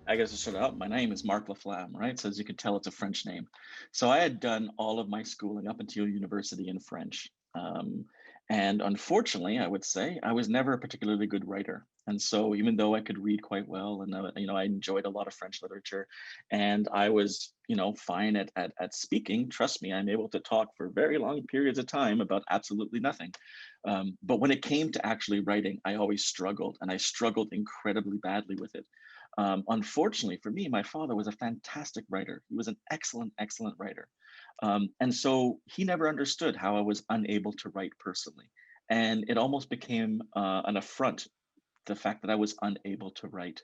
I guess to start out, my name is Marc Laflamme, right? So as you can tell, it's a French name. So I had done all of my schooling up until university in French. And unfortunately, I would say I was never a particularly good writer. And so even though I could read quite well and, I enjoyed a lot of French literature and I was, fine at speaking, trust me, I'm able to talk for very long periods of time about absolutely nothing. But when it came to actually writing, I always struggled and I struggled incredibly badly with it. Unfortunately for me, my father was a fantastic writer. He was an excellent, excellent writer. And so he never understood how I was unable to write personally. And it almost became an affront, the fact that I was unable to write.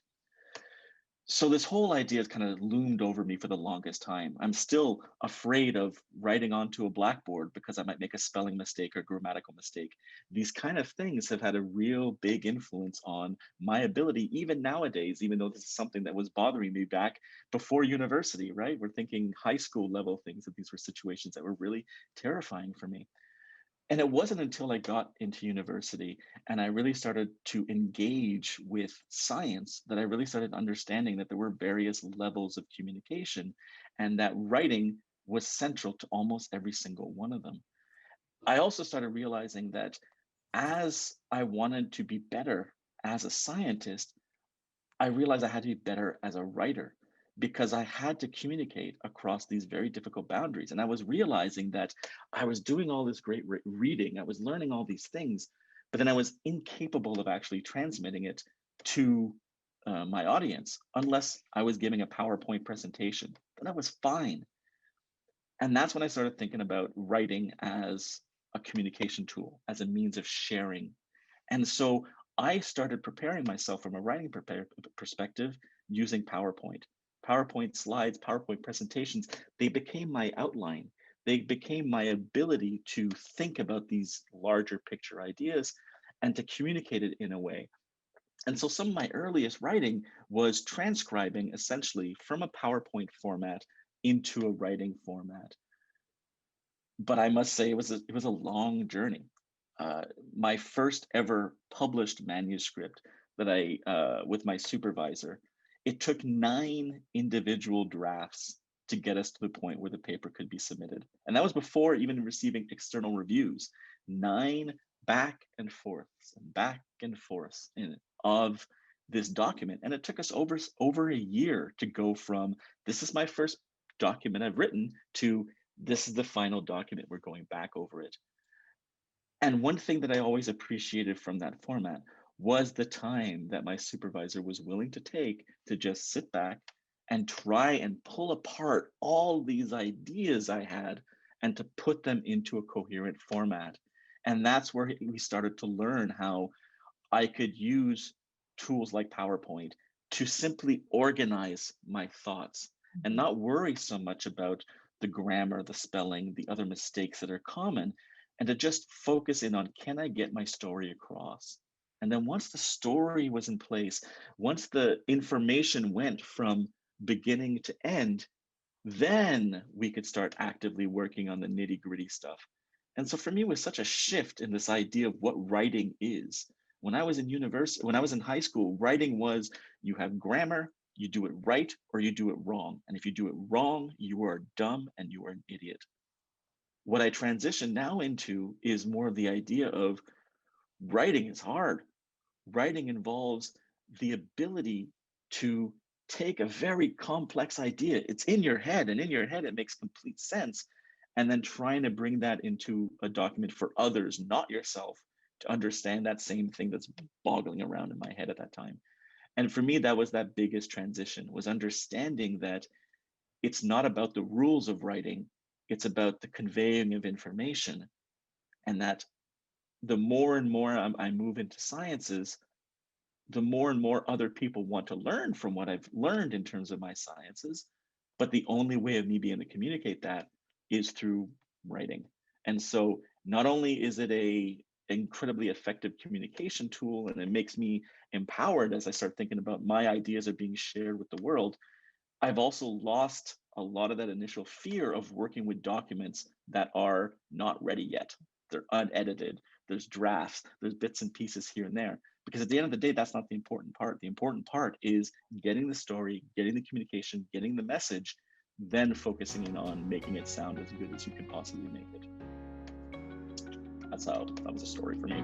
So this whole idea has kind of loomed over me for the longest time. I'm still afraid of writing onto a blackboard because I might make a spelling mistake or grammatical mistake. These kind of things have had a real big influence on my ability, even nowadays, even though this is something that was bothering me back before university, right? We're thinking high school level things, that these were situations that were really terrifying for me. And it wasn't until I got into university and I really started to engage with science that I really started understanding that there were various levels of communication and that writing was central to almost every single one of them. I also started realizing that as I wanted to be better as a scientist, I realized I had to be better as a writer because I had to communicate across these very difficult boundaries. And I was realizing that I was doing all this great reading, I was learning all these things, but then I was incapable of actually transmitting it to my audience unless I was giving a PowerPoint presentation. Then I was fine. And that's when I started thinking about writing as a communication tool, as a means of sharing. And so I started preparing myself from a writing perspective using PowerPoint. PowerPoint slides, PowerPoint presentations, they became my outline. They became my ability to think about these larger picture ideas and to communicate it in a way. And so some of my earliest writing was transcribing essentially from a PowerPoint format into a writing format. But I must say it was a long journey. Uh, my first ever published manuscript that I with my supervisor, it took 9 individual drafts to get us to the point where the paper could be submitted, and that was before even receiving external reviews. 9 back and forths of this document, and it took us over a year to go from this is my first document I've written to this is the final document. We're going back over it. And one thing that I always appreciated from that format was the time that my supervisor was willing to take to just sit back and try and pull apart all these ideas I had and to put them into a coherent format. And that's where we started to learn how I could use tools like PowerPoint to simply organize my thoughts and Mhm. not worry so much about the grammar, the spelling, the other mistakes that are common, and to just focus in on can I get my story across? And then once the story was in place, once the information went from beginning to end, then we could start actively working on the nitty gritty stuff. And so for me, it was such a shift in this idea of what writing is. When I was in university, when I was in high school, writing was you have grammar, you do it right or you do it wrong. And if you do it wrong, you are dumb and you are an idiot. What I transition now into is more of the idea of writing is hard. Writing involves the ability to take a very complex idea. It's in your head, and in your head, it makes complete sense. And then trying to bring that into a document for others, not yourself, to understand that same thing that's boggling around in my head at that time. And for me, that was that biggest transition, was understanding that it's not about the rules of writing, it's about the conveying of information. And that the more and more I move into sciences, the more and more other people want to learn from what I've learned in terms of my sciences. But the only way of me being able to communicate that is through writing. And so not only is it a incredibly effective communication tool and it makes me empowered as I start thinking about my ideas are being shared with the world, I've also lost a lot of that initial fear of working with documents that are not ready yet. They're unedited. There's drafts, there's bits and pieces here and there. Because at the end of the day, that's not the important part. The important part is getting the story, getting the communication, getting the message, then focusing in on making it sound as good as you can possibly make it. That was a story for me.